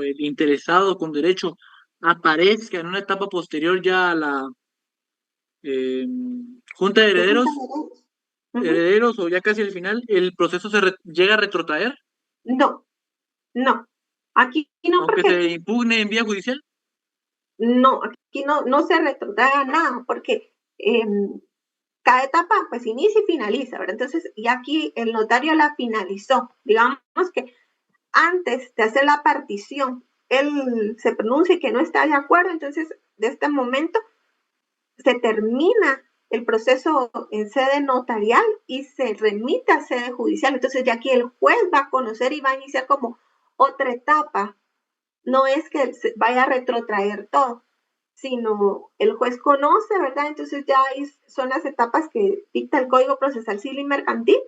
el interesado con derecho aparezca en una etapa posterior ya a la eh, Junta de de junta Herederos, de herederos. Ujú. herederos o ya casi al final, el proceso llega a retrotraer, No, no. Aquí no, aunque se porque impugne en vía judicial. no, aquí no se retrotrae nada, porque cada etapa pues inicia y finaliza, ¿verdad? Entonces, y aquí el notario la finalizó. Digamos que antes de hacer la partición, él se pronuncia que no está de acuerdo, entonces de este momento se termina el proceso en sede notarial y se remite a sede judicial. Entonces ya aquí el juez va a conocer y va a iniciar como otra etapa. No es que vaya a retrotraer todo, sino el juez conoce, ¿verdad? Entonces ya son las etapas que dicta el Código Procesal Civil y Mercantil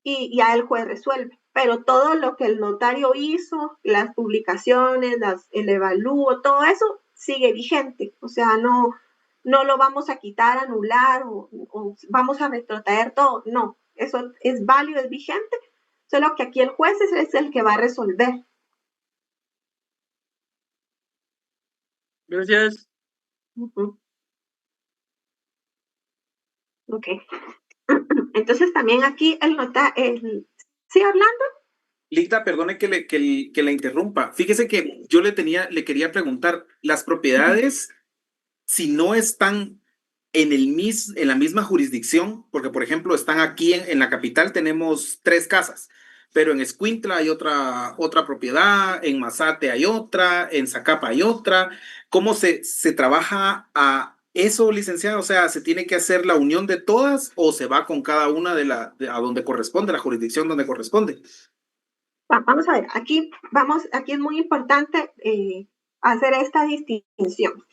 y ya el juez resuelve. Pero todo lo que el notario hizo, las publicaciones, el evalúo, todo eso sigue vigente. O sea, no lo vamos a quitar, anular o vamos a retrotraer todo. No, eso es válido, es vigente, solo que aquí el juez es el que va a resolver. Gracias. Uh-huh. Ok. Entonces también aquí ¿Sí, Orlando? Lita, perdone que la interrumpa. Fíjese que yo le quería preguntar, las propiedades, si no están en la misma jurisdicción, porque por ejemplo están aquí en la capital, tenemos 3 casas, pero en Escuintla hay otra propiedad, en Mazate hay otra, en Zacapa hay otra. ¿Cómo se trabaja a eso, licenciado? O sea, ¿se tiene que hacer la unión de todas o se va con cada una a donde corresponde, la jurisdicción donde corresponde? Vamos a ver, aquí es muy importante hacer esta distinción.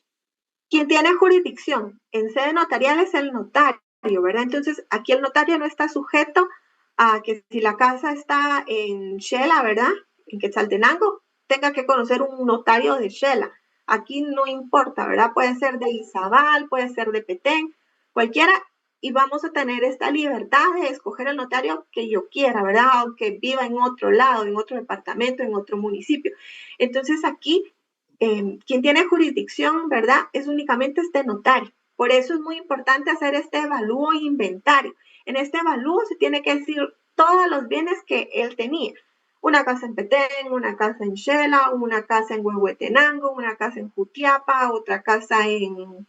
Quien tiene jurisdicción en sede notarial es el notario, ¿verdad? Entonces, aquí el notario no está sujeto a que si la casa está en Shela, ¿verdad? En Quetzaltenango, tenga que conocer un notario de Shela. Aquí no importa, ¿verdad? Puede ser de Izabal, puede ser de Petén, cualquiera, y vamos a tener esta libertad de escoger el notario que yo quiera, ¿verdad? Aunque viva en otro lado, en otro departamento, en otro municipio. Entonces, aquí quien tiene jurisdicción, ¿verdad? Es únicamente este notario. Por eso es muy importante hacer este evalúo e inventario. En este evalúo se tiene que decir todos los bienes que él tenía. Una casa en Petén, una casa en Shela, una casa en Huehuetenango, una casa en Jutiapa, otra casa en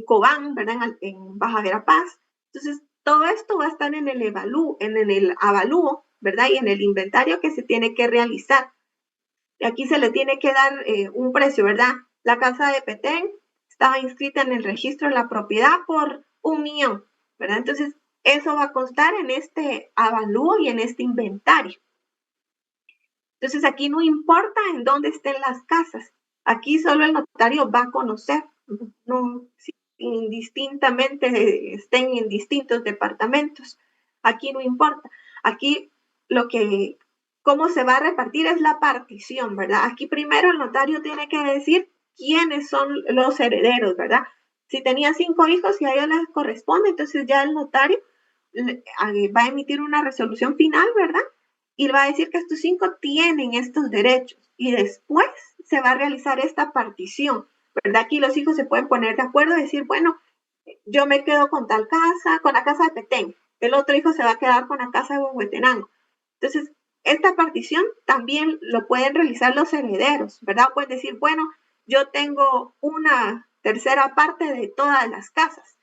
Cobán, ¿verdad? En Baja Verapaz. Entonces, todo esto va a estar en el avalúo, ¿verdad? Y en el inventario que se tiene que realizar. Aquí se le tiene que dar un precio, ¿verdad? La casa de Petén estaba inscrita en el registro de la propiedad por 1 millón, ¿verdad? Entonces, eso va a constar en este avalúo y en este inventario. Entonces, aquí no importa en dónde estén las casas, aquí solo el notario va a conocer, no, si indistintamente estén en distintos departamentos, aquí no importa, aquí lo que, cómo se va a repartir es la partición, ¿verdad? Aquí primero el notario tiene que decir quiénes son los herederos, ¿verdad? Si tenía 5 hijos y a ellos les corresponde, entonces ya el notario va a emitir una resolución final, ¿verdad? Y va a decir que estos 5 tienen estos derechos y después se va a realizar esta partición, ¿verdad? Aquí los hijos se pueden poner de acuerdo y decir, bueno, yo me quedo con tal casa, con la casa de Petén, el otro hijo se va a quedar con la casa de Huehuetenango. Entonces, esta partición también lo pueden realizar los herederos, ¿verdad? Pueden decir, bueno, yo tengo una tercera parte de todas las casas,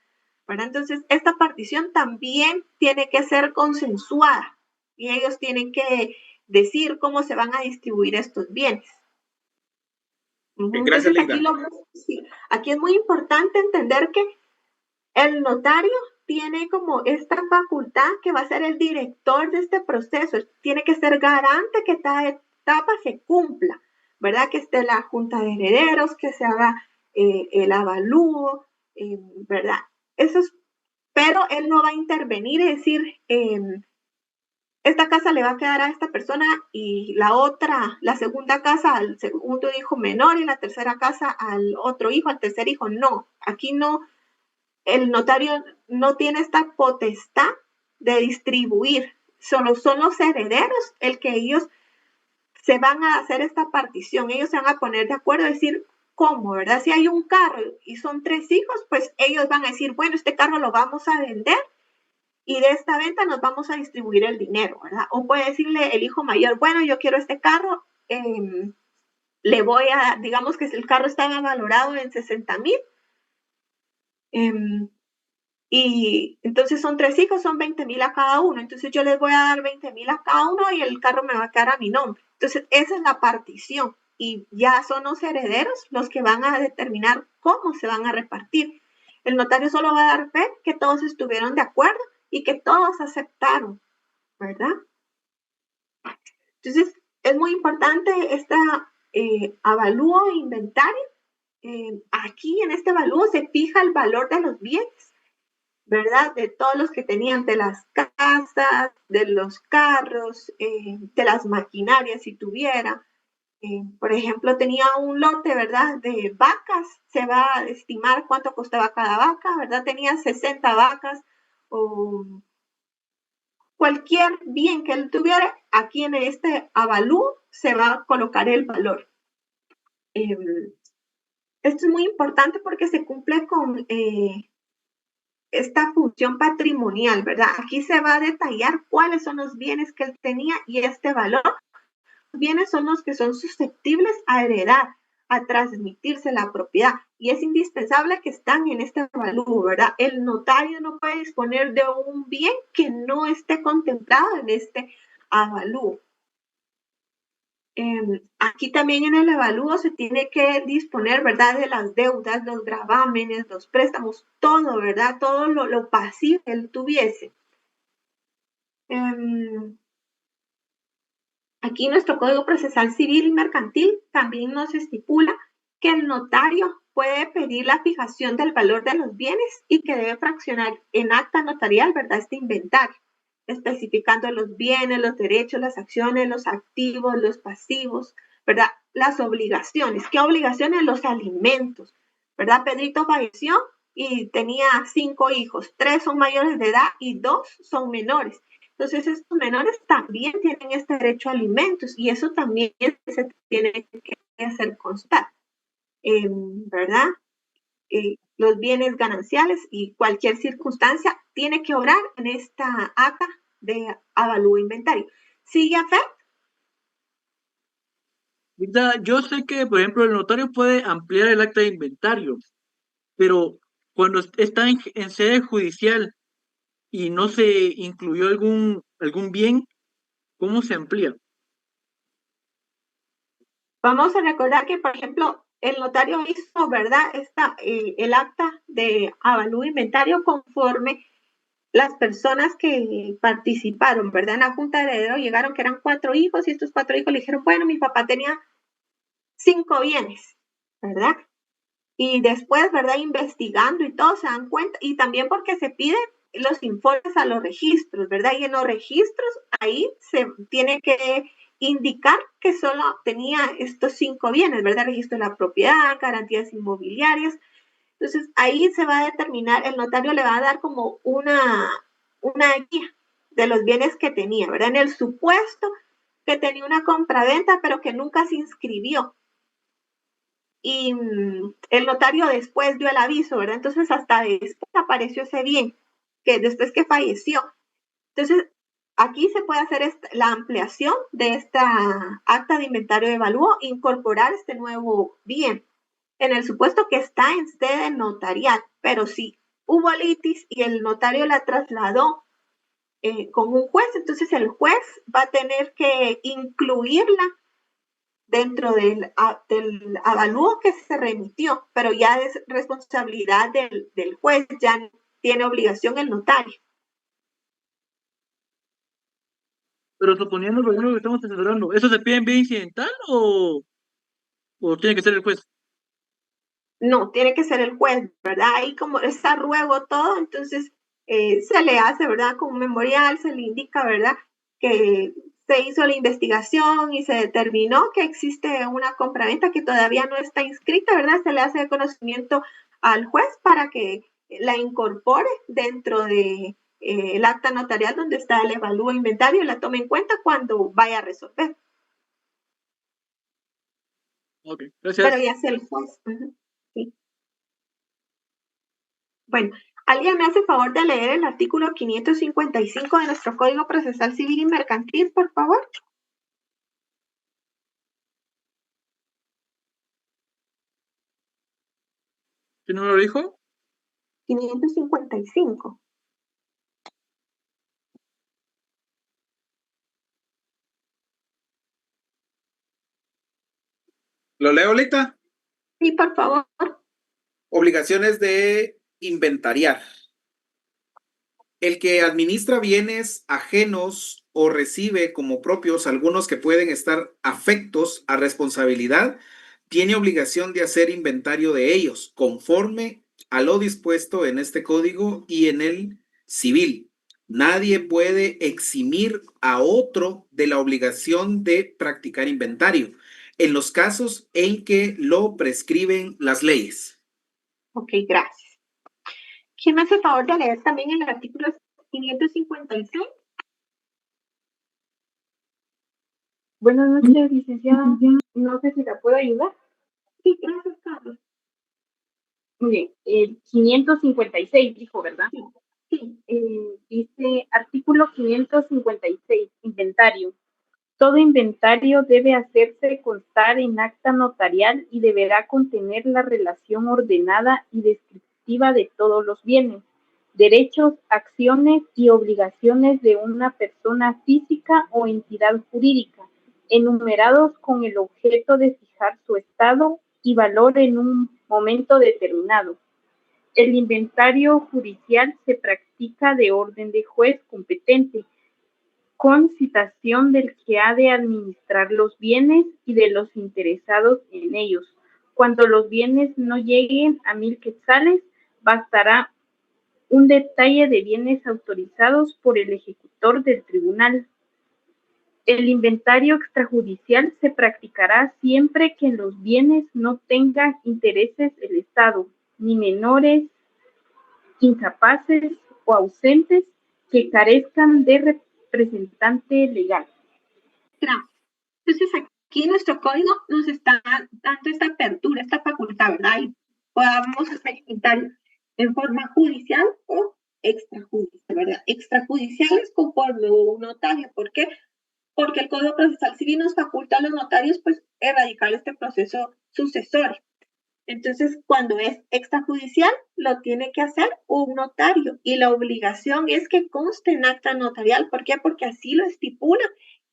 ¿verdad? Entonces, esta partición también tiene que ser consensuada y ellos tienen que decir cómo se van a distribuir estos bienes. Gracias, Entonces, Linda. sí, aquí es muy importante entender que el notario tiene como esta facultad que va a ser el director de este proceso, tiene que ser garante que cada etapa se cumpla, ¿verdad? Que esté la junta de herederos, que se haga el avalúo, ¿verdad? Eso es, pero él no va a intervenir y decir, esta casa le va a quedar a esta persona y la segunda casa al segundo hijo menor y la tercera casa al otro hijo, al tercer hijo. No, aquí no, el notario no tiene esta potestad de distribuir, solo son los herederos el que ellos se van a hacer esta partición, ellos se van a poner de acuerdo a decir cómo, ¿verdad? Si hay un carro y son 3 hijos, pues ellos van a decir, bueno, este carro lo vamos a vender y de esta venta nos vamos a distribuir el dinero, ¿verdad? O puede decirle el hijo mayor, bueno, yo quiero este carro, le voy a, digamos que el carro estaba valorado en 60,000, y entonces son 3 hijos, son 20,000 a cada uno, entonces yo les voy a dar 20,000 a cada uno y el carro me va a quedar a mi nombre. Entonces esa es la partición y ya son los herederos los que van a determinar cómo se van a repartir. El notario solo va a dar fe que todos estuvieron de acuerdo y que todos aceptaron, ¿verdad? Entonces es muy importante esta avalúo e inventario. Aquí en este avalúo se fija el valor de los bienes, ¿verdad? De todos los que tenían, de las casas, de los carros, de las maquinarias si tuviera. Por ejemplo, tenía un lote, ¿verdad? De vacas, se va a estimar cuánto costaba cada vaca, ¿verdad? Tenía 60 vacas o cualquier bien que él tuviera, aquí en este avalúo se va a colocar el valor. Esto es muy importante porque se cumple con esta función patrimonial, ¿verdad? Aquí se va a detallar cuáles son los bienes que él tenía y este valor. Los bienes son los que son susceptibles a heredar, a transmitirse la propiedad y es indispensable que están en este avalúo, ¿verdad? El notario no puede disponer de un bien que no esté contemplado en este avalúo. Aquí también en el avalúo se tiene que disponer, ¿verdad? De las deudas, los gravámenes, los préstamos, todo, ¿verdad? Todo lo pasivo que él tuviese. Aquí nuestro Código Procesal Civil y Mercantil también nos estipula que el notario puede pedir la fijación del valor de los bienes y que debe fraccionar en acta notarial, ¿verdad? Este inventario, especificando los bienes, los derechos, las acciones, los activos, los pasivos, ¿verdad? Las obligaciones. ¿Qué obligaciones? Los alimentos, ¿verdad? Pedrito falleció y tenía 5 hijos, 3 son mayores de edad y 2 son menores. Entonces, estos menores también tienen este derecho a alimentos y eso también se tiene que hacer constar, ¿verdad? Los bienes gananciales y cualquier circunstancia tiene que obrar en esta acta de avalúo inventario. ¿Sigue a fe? Yo sé que, por ejemplo, el notario puede ampliar el acta de inventario, pero cuando está en sede judicial y no se incluyó algún bien, ¿cómo se amplía? Vamos a recordar que, por ejemplo, el notario hizo, ¿verdad? El acta de avalúo inventario conforme las personas que participaron, ¿verdad? En la junta de herederos llegaron que eran 4 hijos y estos 4 hijos le dijeron, bueno, mi papá tenía 5 bienes, ¿verdad? Y después, ¿verdad? Investigando y todo se dan cuenta, y también porque se piden los informes a los registros, ¿verdad? Y en los registros ahí se tiene que indicar que solo tenía estos 5 bienes, ¿verdad? Registro de la propiedad, garantías inmobiliarias. Entonces ahí se va a determinar, el notario le va a dar como una guía de los bienes que tenía, ¿verdad? En el supuesto que tenía una compraventa, pero que nunca se inscribió. Y el notario después dio el aviso, ¿verdad? Entonces hasta después apareció ese bien, que después que falleció. Entonces aquí se puede hacer la ampliación de esta acta de inventario de avalúo, incorporar este nuevo bien, en el supuesto que está en sede notarial, pero si hubo litis y el notario la trasladó con un juez, entonces el juez va a tener que incluirla dentro del avalúo que se remitió, pero ya es responsabilidad del juez, ya tiene obligación el notario. Pero suponiendo lo que estamos asesorando, ¿eso se pide en vía incidental o tiene que ser el juez? No, tiene que ser el juez, ¿verdad? Ahí como está ruego todo, entonces se le hace, ¿verdad? Con un memorial, se le indica, ¿verdad? Que se hizo la investigación y se determinó que existe una compraventa que todavía no está inscrita, ¿verdad? Se le hace conocimiento al juez para que la incorpore dentro de el acta notarial donde está el avalúo inventario y la tome en cuenta cuando vaya a resolver. Ok, pero gracias. ya es el juez. Sí. Bueno, ¿alguien me hace favor de leer el artículo 555 de nuestro Código Procesal Civil y Mercantil, por favor? ¿Qué número dijo? 555. ¿Lo leo ahorita? Sí, por favor. Obligaciones de inventariar. El que administra bienes ajenos o recibe como propios algunos que pueden estar afectos a responsabilidad, tiene obligación de hacer inventario de ellos, conforme a lo dispuesto en este código y en el civil. Nadie puede eximir a otro de la obligación de practicar inventario, en los casos en que lo prescriben las leyes. Ok, gracias. ¿Quién me hace favor de leer también el artículo 556? Buenas noches, licenciada. No sé si la puedo ayudar. Sí, gracias, Carlos. Muy bien, el 556 dijo, ¿verdad? Sí. Dice artículo 556, inventario. Todo inventario debe hacerse constar en acta notarial y deberá contener la relación ordenada y descriptiva de todos los bienes, derechos, acciones y obligaciones de una persona física o entidad jurídica, enumerados con el objeto de fijar su estado y valor en un momento determinado. El inventario judicial se practica de orden de juez competente, con citación del que ha de administrar los bienes y de los interesados en ellos. Cuando los bienes no lleguen a 1,000 quetzales, bastará un detalle de bienes autorizados por el ejecutor del tribunal. El inventario extrajudicial se practicará siempre que en los bienes no tengan intereses el Estado, ni menores, incapaces o ausentes que carezcan de representante legal. Gracias. Entonces, aquí nuestro código nos está dando esta apertura, esta facultad, ¿verdad? Y podamos hacer inventario en forma judicial o extrajudicial, ¿verdad? Extrajudicial es conforme un notario. ¿Por qué? Porque el Código Procesal Civil nos faculta a los notarios, pues, erradicar este proceso sucesorio. Entonces, cuando es extrajudicial, lo tiene que hacer un notario y la obligación es que conste en acta notarial. ¿Por qué? Porque así lo estipula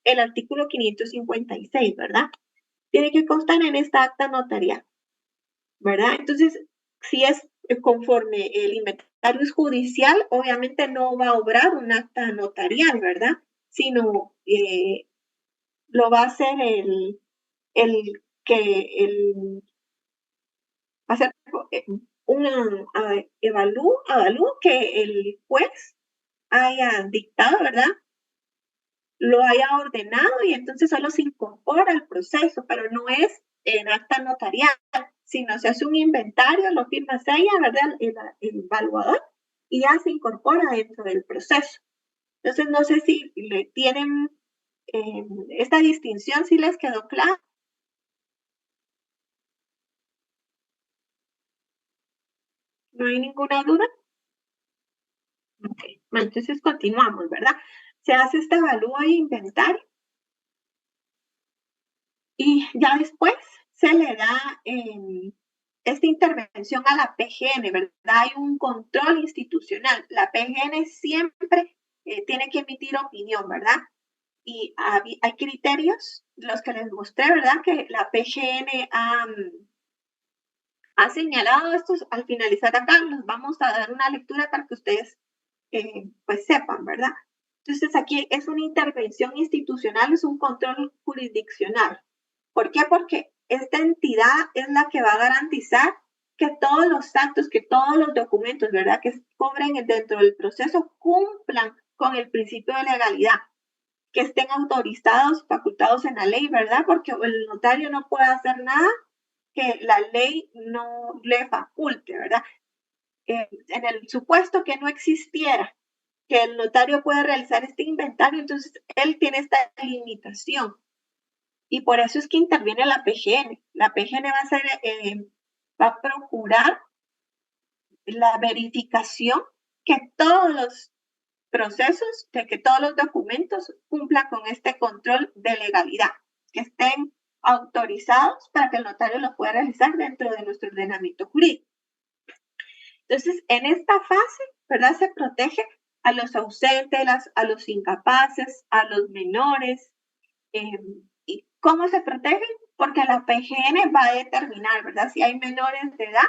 el artículo 556, ¿verdad? Tiene que constar en esta acta notarial, ¿verdad? Entonces, si es conforme el inventario es judicial, obviamente no va a obrar un acta notarial, ¿verdad? Sino lo va a hacer va a ser avalúo que el juez haya dictado, ¿verdad? Lo haya ordenado y entonces solo se incorpora al proceso, pero no es en acta notarial, sino se hace un inventario, lo firma ella, ¿verdad? El evaluador y ya se incorpora dentro del proceso. Entonces, no sé si le tienen esta distinción, si les quedó clara. ¿No hay ninguna duda? Ok, bueno, entonces continuamos, ¿verdad? Se hace este evalúo de inventario y ya después se le da esta intervención a la PGN, ¿verdad? Hay un control institucional. La PGN siempre tiene que emitir opinión, ¿verdad? Y hay criterios, los que les mostré, ¿verdad? Que la PGN ha señalado estos. Al finalizar acá, les vamos a dar una lectura para que ustedes pues sepan, ¿verdad? Entonces aquí es una intervención institucional, es un control jurisdiccional. ¿Por qué? Porque esta entidad es la que va a garantizar que todos los actos, que todos los documentos, ¿verdad?, que cobren dentro del proceso cumplan con el principio de legalidad, que estén autorizados, facultados en la ley, ¿verdad? Porque el notario no puede hacer nada que la ley no le faculte, ¿verdad? En el supuesto que no existiera que el notario puede realizar este inventario, entonces él tiene esta limitación. Y por eso es que interviene la PGN. La PGN va a procurar la verificación que todos los procesos, de que todos los documentos cumplan con este control de legalidad, que estén autorizados para que el notario lo pueda realizar dentro de nuestro ordenamiento jurídico. Entonces, en esta fase, ¿verdad? Se protege a los ausentes, a los incapaces, a los menores. ¿Y cómo se protegen? Porque la PGN va a determinar, ¿verdad? Si hay menores de edad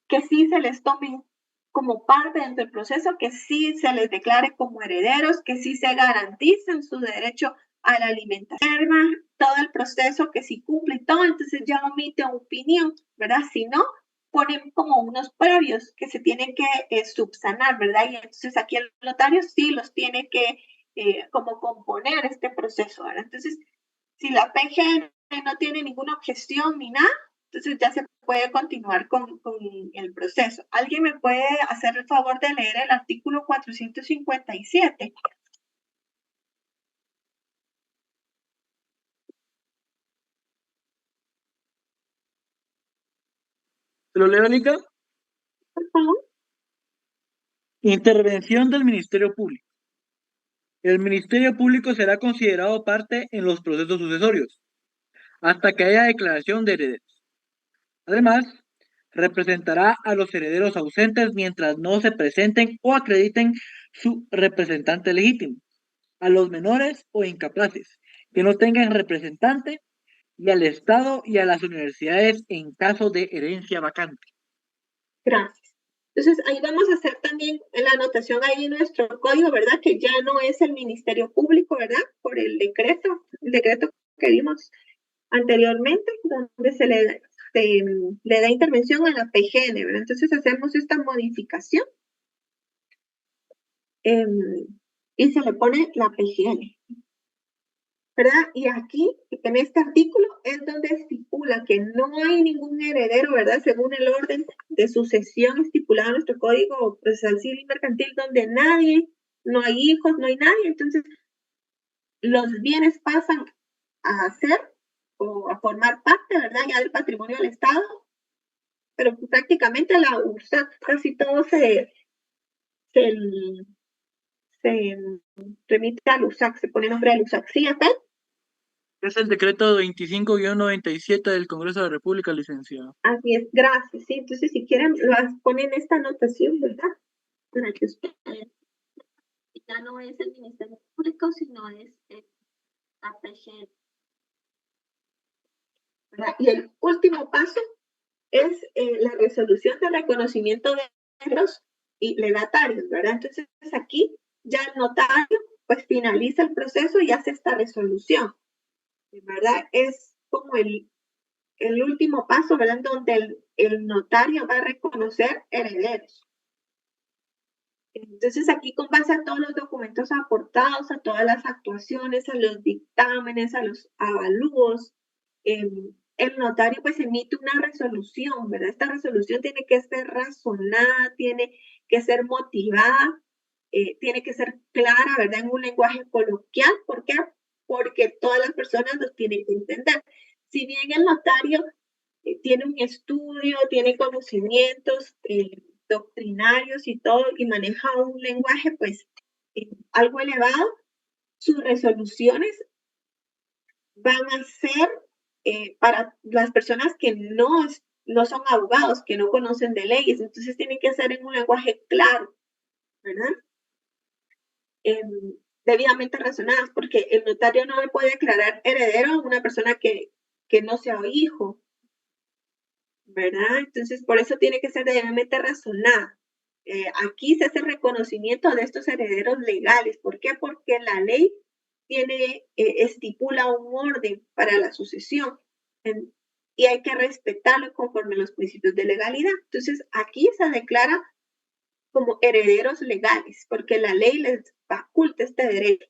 que sí se les tomen como parte dentro del proceso, que sí se les declare como herederos, que sí se garanticen su derecho a la alimentación, todo el proceso que sí cumple y todo, entonces ya omite opinión, ¿verdad? Si no, ponen como unos previos que se tienen que subsanar, ¿verdad? Y entonces aquí el notario sí los tiene que como componer este proceso, ¿verdad? Entonces, si la PGN no tiene ninguna objeción ni nada, entonces ya se puede continuar con el proceso. ¿Alguien me puede hacer el favor de leer el artículo 457? ¿Lo leo, Lica? Por favor. Intervención del Ministerio Público. El Ministerio Público será considerado parte en los procesos sucesorios, hasta que haya declaración de herederos. Además, representará a los herederos ausentes mientras no se presenten o acrediten su representante legítimo, a los menores o incapaces que no tengan representante, y al Estado y a las universidades en caso de herencia vacante. Gracias. Entonces, ahí vamos a hacer también la anotación ahí en nuestro código, ¿verdad? Que ya no es el Ministerio Público, ¿verdad? Por el decreto que vimos anteriormente, donde se le da intervención a la PGN, ¿verdad? Entonces, hacemos esta modificación y se le pone la PGN, ¿verdad? Y aquí, en este artículo, es donde estipula que no hay ningún heredero, ¿verdad? Según el orden de sucesión estipulado en nuestro Código Procesal Civil y Mercantil, donde no hay hijos, no hay nadie, entonces los bienes pasan a ser o a formar parte, ¿verdad? Ya del patrimonio del Estado, pero prácticamente la URSSAC, casi todo se remite al URSSAC, se pone nombre al URSSAC. ¿Sí, Apel? Es el decreto 25-97 del Congreso de la República, licenciado. Así es, gracias. Sí, entonces si quieren, ponen esta anotación, ¿verdad? Para que ustedes, ya no es el Ministerio Público, sino es la PGN. Y el último paso es la resolución de reconocimiento de herederos y legatarios, ¿verdad? Entonces aquí ya el notario pues finaliza el proceso y hace esta resolución, ¿verdad? Es como el último paso, ¿verdad? Donde el notario va a reconocer herederos. Entonces aquí con base a todos los documentos aportados, a todas las actuaciones, a los dictámenes, a los avalúos, el notario pues emite una resolución, ¿verdad? Esta resolución tiene que ser razonada, tiene que ser motivada, tiene que ser clara, ¿verdad? En un lenguaje coloquial. ¿Por qué? Porque todas las personas lo tienen que entender. Si bien el notario tiene un estudio, tiene conocimientos doctrinarios y todo, y maneja un lenguaje pues algo elevado, sus resoluciones van a ser para las personas que no son abogados, que no conocen de leyes, entonces tienen que ser en un lenguaje claro, ¿verdad? Debidamente razonadas, porque el notario no le puede declarar heredero a una persona que no sea hijo, ¿verdad? Entonces, por eso tiene que ser debidamente razonada. Aquí se hace reconocimiento de estos herederos legales. ¿Por qué? Porque la ley estipula un orden para la sucesión y hay que respetarlo conforme a los principios de legalidad. Entonces, aquí se declara como herederos legales, porque la ley les faculta este derecho.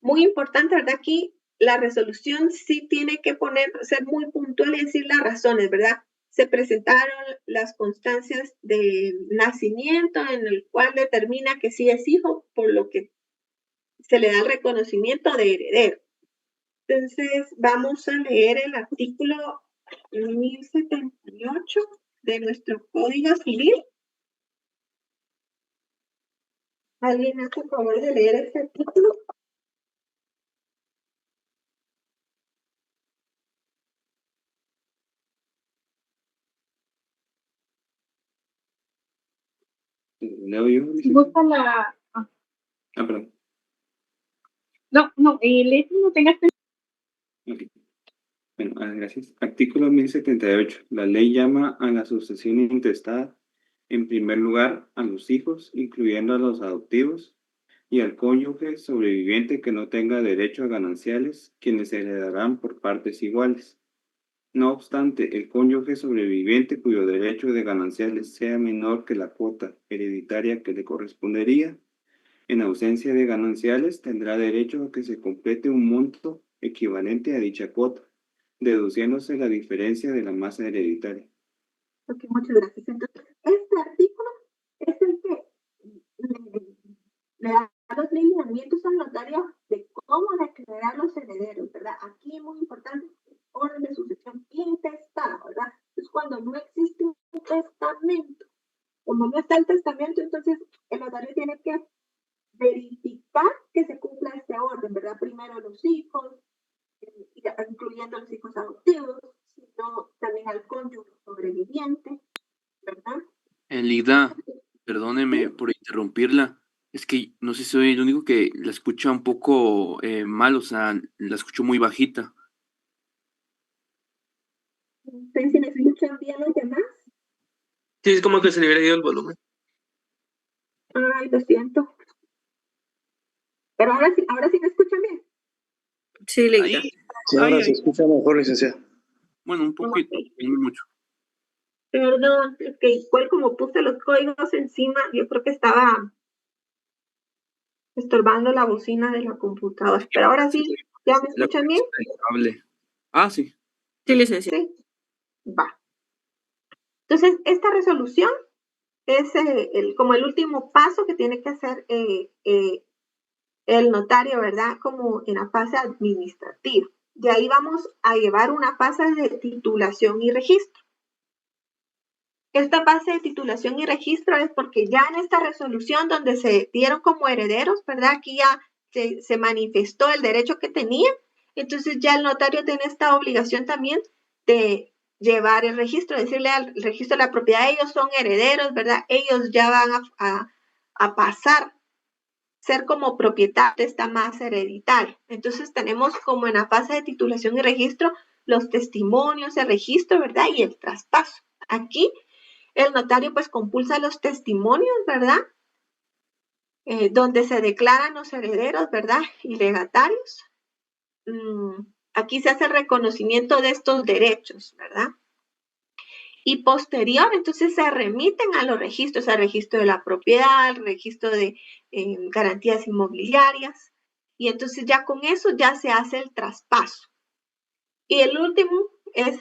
Muy importante, ¿verdad? Aquí la resolución sí tiene que ser muy puntual y decir las razones, ¿verdad? Se presentaron las constancias de nacimiento en el cual determina que sí es hijo, por lo que se le da el reconocimiento de heredero. Entonces, vamos a leer el artículo 1078 de nuestro Código Civil. ¿Alguien hace el favor de leer este artículo? ¿Leo yo? Busca la... perdón. No, lee si no tengas... Okay. Bueno, gracias. Artículo 1078. La ley llama a la sucesión intestada, en primer lugar, a los hijos, incluyendo a los adoptivos, y al cónyuge sobreviviente que no tenga derecho a gananciales, quienes se heredarán por partes iguales. No obstante, el cónyuge sobreviviente cuyo derecho de gananciales sea menor que la cuota hereditaria que le correspondería, en ausencia de gananciales, tendrá derecho a que se complete un monto equivalente a dicha cuota, deduciéndose la diferencia de la masa hereditaria. Ok, muchas gracias. Entonces, este artículo es el que le da los lineamientos al notario de cómo declarar los herederos, ¿verdad? Aquí es muy importante orden de sucesión intestada, ¿verdad? Entonces, cuando no existe un testamento, como no está el testamento, entonces el notario tiene que verificar que se cumpla este orden, ¿verdad? Primero los hijos, incluyendo los hijos adoptivos, sino también al cónyuge sobreviviente, ¿verdad? Elida, perdóneme por interrumpirla. Es que no sé si soy el único que la escucha un poco mal, o sea, la escucho muy bajita. ¿Ustedes si me escuchan bien los demás? Sí, es como que se le hubiera ido el volumen. Ay, lo siento. Pero ahora sí me escuchan bien. Sí, Leida. Sí, ahora se escucha mejor, licenciada. Bueno, un poquito, no mucho. Perdón, es que igual como puse los códigos encima, yo creo que estaba estorbando la bocina de la computadora. Pero ahora sí, ¿ya me escuchan bien? Sí. Sí, licenciada. Sí. Va. Entonces, esta resolución es como el último paso que tiene que hacer el notario, ¿verdad? Como en la fase administrativa. De ahí vamos a llevar una fase de titulación y registro. Esta fase de titulación y registro es porque ya en esta resolución donde se dieron como herederos, ¿verdad? Aquí ya se manifestó el derecho que tenían, entonces ya el notario tiene esta obligación también de llevar el registro, decirle al registro de la propiedad, ellos son herederos, ¿verdad? Ellos ya van a pasar, ser como propietarios de esta masa hereditaria. Entonces tenemos como en la fase de titulación y registro los testimonios, el registro, ¿verdad? Y el traspaso. Aquí el notario pues compulsa los testimonios, ¿verdad? Donde se declaran los herederos, ¿verdad? Y legatarios. Aquí se hace el reconocimiento de estos derechos, ¿verdad? Y posterior, entonces se remiten a los registros, al registro de la propiedad, al registro de garantías inmobiliarias. Y entonces ya con eso ya se hace el traspaso. Y el último es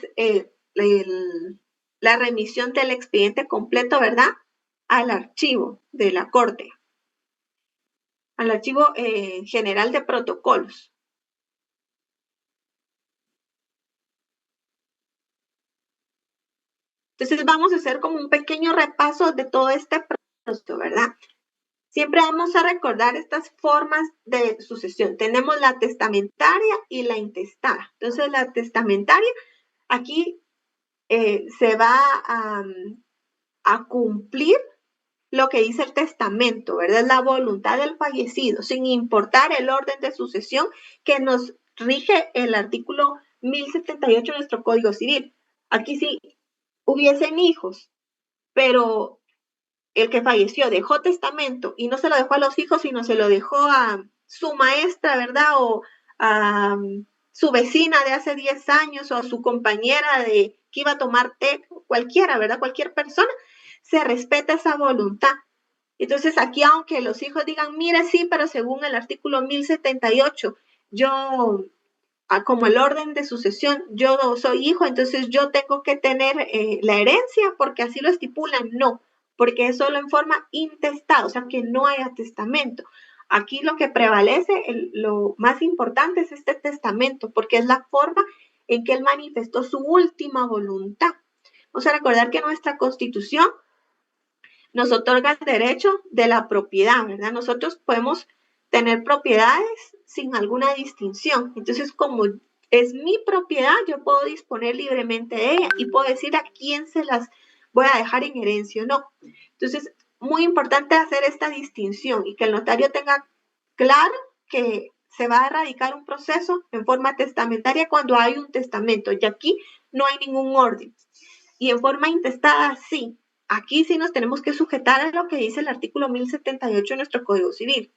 la remisión del expediente completo, ¿verdad? Al archivo de la Corte, al archivo general de protocolos. Entonces vamos a hacer como un pequeño repaso de todo este proceso, ¿verdad? Siempre vamos a recordar estas formas de sucesión. Tenemos la testamentaria y la intestada. Entonces la testamentaria, aquí se va a cumplir lo que dice el testamento, ¿verdad? Es la voluntad del fallecido, sin importar el orden de sucesión que nos rige el artículo 1078 de nuestro Código Civil. Aquí sí hubiesen hijos, pero el que falleció dejó testamento y no se lo dejó a los hijos, sino se lo dejó a su maestra, ¿verdad? O a su vecina de hace 10 años o a su compañera de que iba a tomar té, cualquiera, ¿verdad? Cualquier persona, se respeta esa voluntad. Entonces aquí, aunque los hijos digan, mire, sí, pero según el artículo 1078, yo, como el orden de sucesión, yo soy hijo, entonces yo tengo que tener la herencia porque así lo estipulan, no, porque es solo en forma intestada, o sea, que no haya testamento. Aquí lo que prevalece, lo más importante es este testamento, porque es la forma en que él manifestó su última voluntad. Vamos a recordar que nuestra Constitución nos otorga el derecho de la propiedad, ¿verdad? Nosotros podemos tener propiedades sin alguna distinción. Entonces, como es mi propiedad, yo puedo disponer libremente de ella y puedo decir a quién se las voy a dejar en herencia o no. Entonces, muy importante hacer esta distinción y que el notario tenga claro que se va a erradicar un proceso en forma testamentaria cuando hay un testamento, y aquí no hay ningún orden. Y en forma intestada, sí. Aquí sí nos tenemos que sujetar a lo que dice el artículo 1078 de nuestro Código Civil.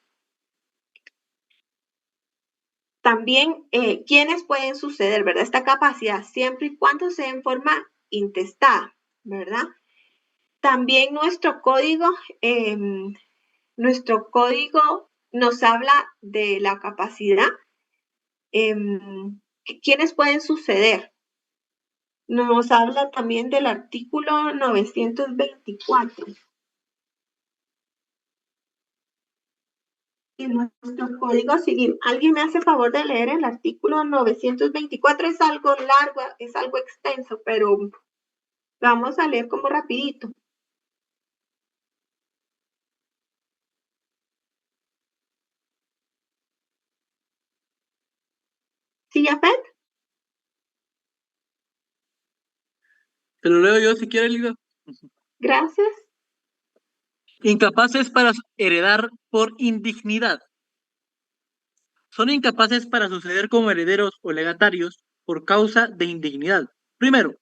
También, ¿quiénes pueden suceder, verdad? Esta capacidad, siempre y cuando sea en forma intestada, ¿verdad? También nuestro código nos habla de la capacidad. ¿Quiénes pueden suceder? Nos habla también del artículo 924. En nuestro Código Civil. ¿Alguien me hace favor de leer el artículo 924? Es algo largo, es algo extenso, pero vamos a leer como rapidito. ¿Sí, Jafet? Te lo leo yo si quiere, Liga. Gracias. Incapaces para heredar por indignidad. Son incapaces para suceder como herederos o legatarios por causa de indignidad. Primero,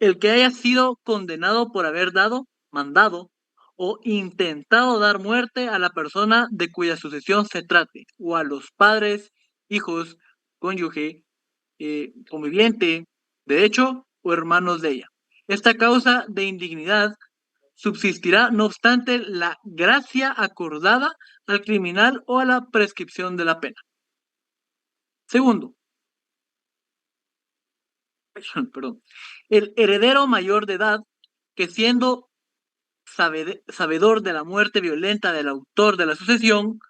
el que haya sido condenado por haber dado, mandado o intentado dar muerte a la persona de cuya sucesión se trate, o a los padres, hijos, cónyuge, conviviente, de hecho, o hermanos de ella. Esta causa de indignidad subsistirá no obstante la gracia acordada al criminal o a la prescripción de la pena. Segundo, perdón, el heredero mayor de edad que siendo sabedor de la muerte violenta del autor de la sucesión,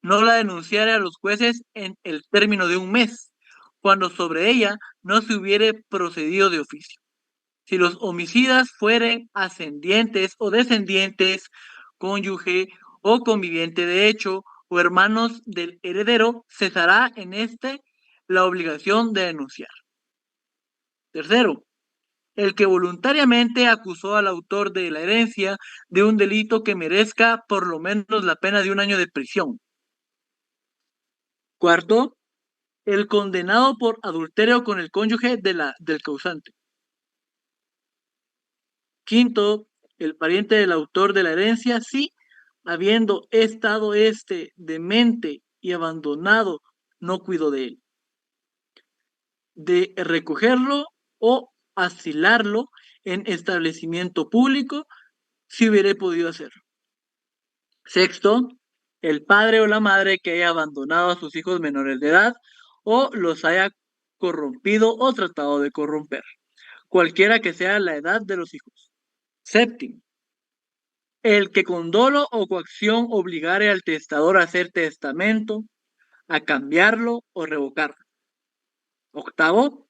no la denunciare a los jueces en el término de un mes, cuando sobre ella no se hubiere procedido de oficio. Si los homicidas fueren ascendientes o descendientes, cónyuge o conviviente de hecho, o hermanos del heredero, cesará en la obligación de denunciar. Tercero, el que voluntariamente acusó al autor de la herencia de un delito que merezca por lo menos la pena de 1 año de prisión. Cuarto, el condenado por adulterio con el cónyuge del causante. Quinto, el pariente del autor de la herencia, si, habiendo estado demente y abandonado, no cuidó de él. De recogerlo o asilarlo en establecimiento público, si hubiera podido hacerlo. Sexto, el padre o la madre que haya abandonado a sus hijos menores de edad o los haya corrompido o tratado de corromper, cualquiera que sea la edad de los hijos. Séptimo, el que con dolo o coacción obligare al testador a hacer testamento, a cambiarlo o revocarlo. Octavo,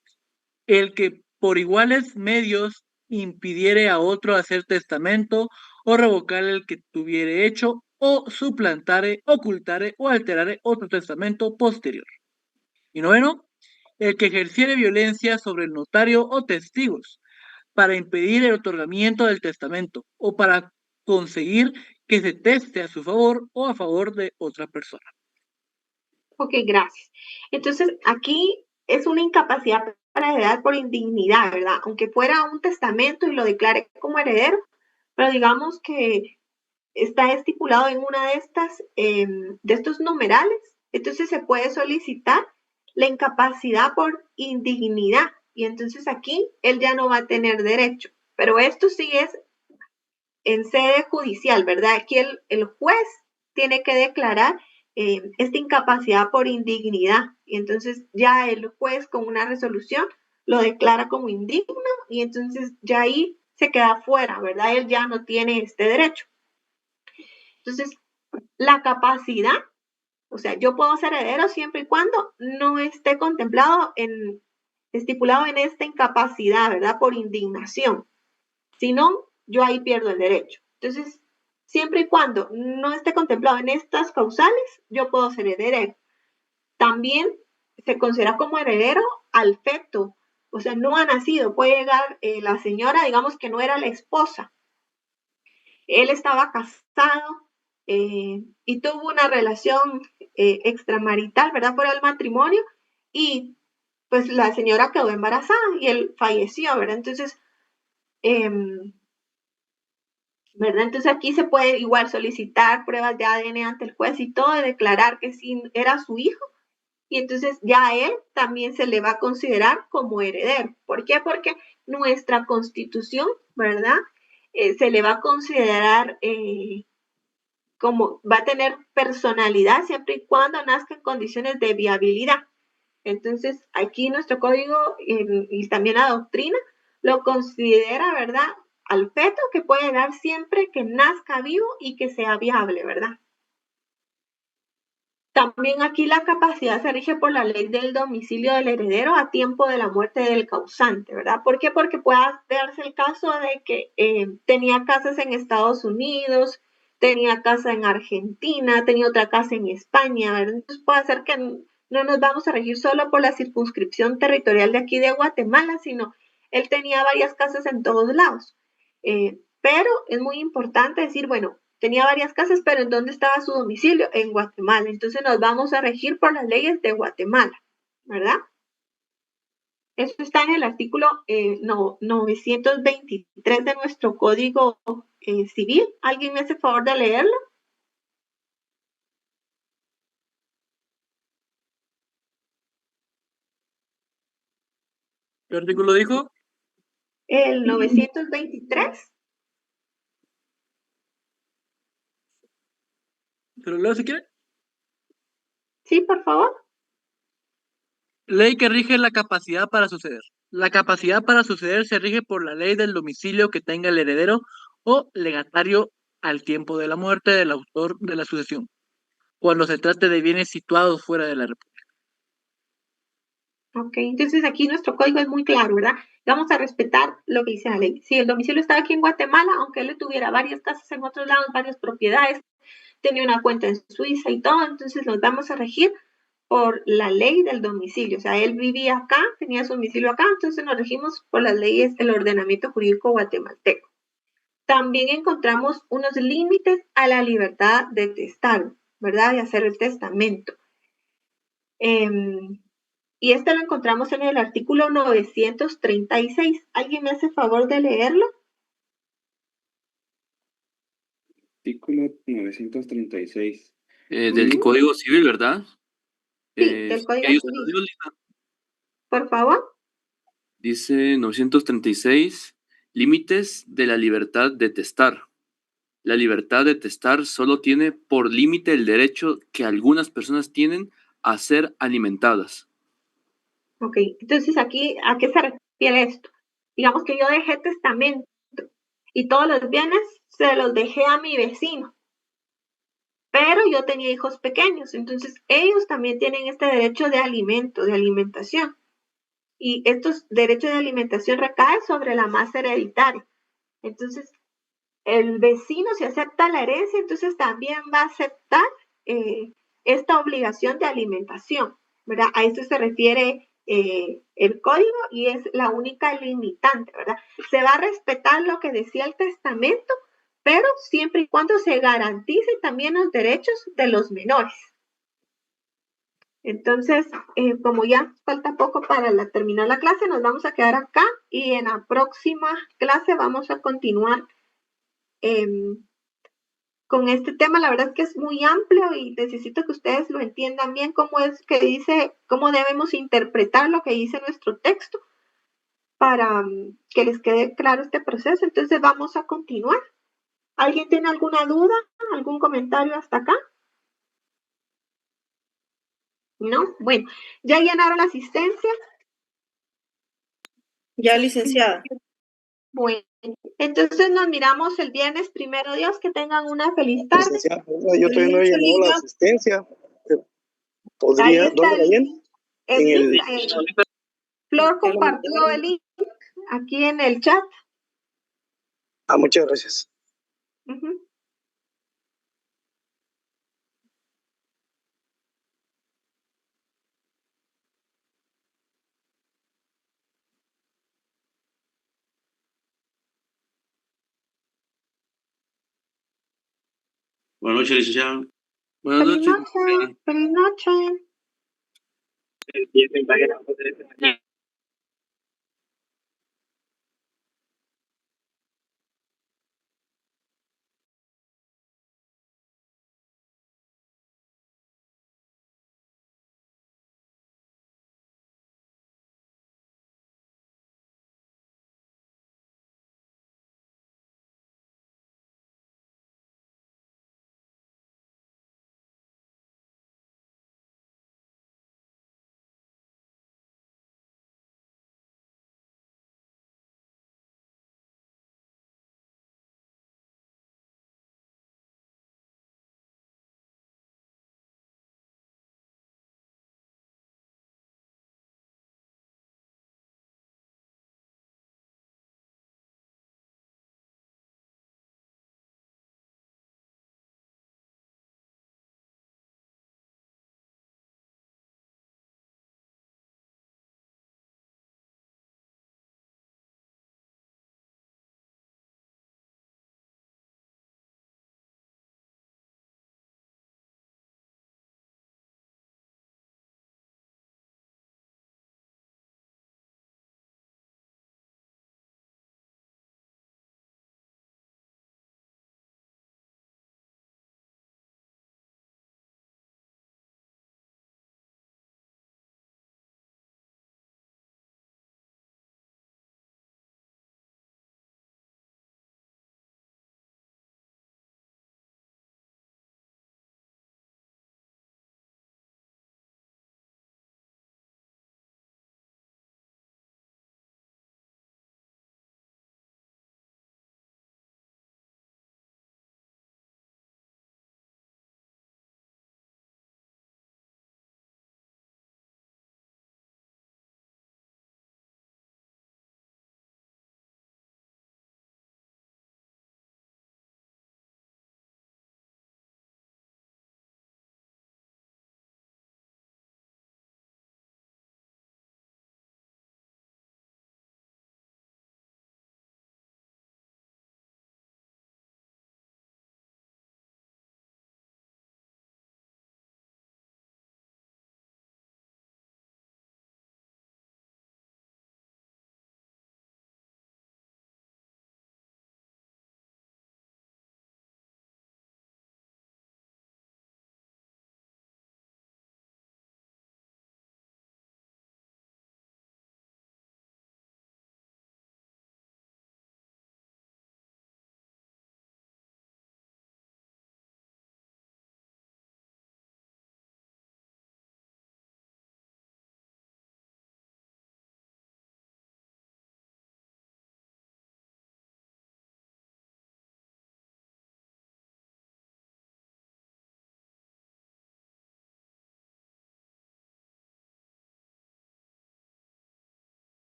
el que por iguales medios impidiere a otro hacer testamento o revocar el que tuviere hecho o suplantare, ocultare o alterare otro testamento posterior. Y noveno, el que ejerciere violencia sobre el notario o testigos para impedir el otorgamiento del testamento o para conseguir que se teste a su favor o a favor de otra persona. Ok, gracias. Entonces, aquí es una incapacidad para heredar por indignidad, ¿verdad? Aunque fuera un testamento y lo declare como heredero, pero digamos que está estipulado en una de estos numerales, entonces se puede solicitar la incapacidad por indignidad y entonces aquí él ya no va a tener derecho, pero esto sí es en sede judicial, ¿verdad? Aquí el juez tiene que declarar esta incapacidad por indignidad y entonces ya el juez con una resolución lo declara como indigno y entonces ya ahí se queda fuera, ¿verdad? Él ya no tiene este derecho. Entonces, la capacidad, o sea, yo puedo ser heredero siempre y cuando no esté estipulado en esta incapacidad, ¿verdad? Por indignación. Si no, yo ahí pierdo el derecho. Entonces, siempre y cuando no esté contemplado en estas causales, yo puedo ser heredero. También se considera como heredero al feto, o sea, no ha nacido. Puede llegar la señora, digamos que no era la esposa. Él estaba casado y tuvo una relación extramarital, ¿verdad? Por el matrimonio, y pues la señora quedó embarazada y él falleció, ¿verdad? Entonces, ¿verdad? Entonces aquí se puede igual solicitar pruebas de ADN ante el juez y todo, de declarar que sí era su hijo, y entonces ya a él también se le va a considerar como heredero. ¿Por qué? Porque nuestra Constitución, ¿verdad? Se le va a considerar como va a tener personalidad siempre y cuando nazca en condiciones de viabilidad. Entonces, aquí nuestro código y también la doctrina lo considera, ¿verdad?, al feto que puede dar siempre que nazca vivo y que sea viable, ¿verdad? También aquí la capacidad se rige por la ley del domicilio del heredero a tiempo de la muerte del causante, ¿verdad? ¿Por qué? Porque puede darse el caso de que tenía casas en Estados Unidos, tenía casa en Argentina, tenía otra casa en España, ¿verdad? Entonces puede ser que no nos vamos a regir solo por la circunscripción territorial de aquí de Guatemala, sino él tenía varias casas en todos lados. Pero es muy importante decir, bueno, tenía varias casas, pero ¿en dónde estaba su domicilio? En Guatemala. Entonces nos vamos a regir por las leyes de Guatemala, ¿verdad? Eso está en el artículo 923 de nuestro Código Civil. ¿Alguien me hace favor de leerlo? ¿Qué artículo dijo? El 923. ¿Pero leo si quiere? Sí, por favor. Ley que rige la capacidad para suceder. La capacidad para suceder se rige por la ley del domicilio que tenga el heredero o legatario al tiempo de la muerte del autor de la sucesión, cuando se trate de bienes situados fuera de la República. Ok, entonces aquí nuestro código es muy claro, ¿verdad? Vamos a respetar lo que dice la ley. Si el domicilio estaba aquí en Guatemala, aunque él tuviera varias casas en otros lados, varias propiedades, tenía una cuenta en Suiza y todo, entonces nos vamos a regir por la ley del domicilio. O sea, él vivía acá, tenía su domicilio acá, entonces nos regimos por las leyes del ordenamiento jurídico guatemalteco. También encontramos unos límites a la libertad de testar, ¿verdad? De hacer el testamento. Y esto lo encontramos en el artículo 936. ¿Alguien me hace favor de leerlo? Artículo 936. Del Código Civil, ¿verdad? Sí, del Código Civil. Por favor. Dice 936, límites de la libertad de testar. La libertad de testar solo tiene por límite el derecho que algunas personas tienen a ser alimentadas. Ok, entonces aquí, ¿a qué se refiere esto? Digamos que yo dejé testamento y todos los bienes se los dejé a mi vecino, pero yo tenía hijos pequeños, entonces ellos también tienen este derecho de alimento, de alimentación. Y estos derechos de alimentación recaen sobre la masa hereditaria. Entonces, el vecino, si acepta la herencia, entonces también va a aceptar esta obligación de alimentación, ¿verdad? A esto se refiere el código y es la única limitante, ¿verdad? Se va a respetar lo que decía el testamento, pero siempre y cuando se garantice también los derechos de los menores. Entonces, como ya falta poco para terminar la clase, nos vamos a quedar acá y en la próxima clase vamos a continuar con este tema. La verdad es que es muy amplio y necesito que ustedes lo entiendan bien, cómo es que dice, cómo debemos interpretar lo que dice nuestro texto para que les quede claro este proceso. Entonces vamos a continuar. ¿Alguien tiene alguna duda, algún comentario hasta acá? ¿No? Bueno, ¿ya llenaron la asistencia? Ya, licenciada. Bueno. Entonces nos miramos el viernes, primero Dios, que tengan una feliz tarde. Licenciada, yo todavía no he llamado la asistencia. Ahí ¿Podría, está dónde la lleno? el En link. Flor compartió el link aquí en el chat. Muchas gracias. Ujú. Buenas noches, licenciado. Buenas Feliz noches. noche. Feliz noche.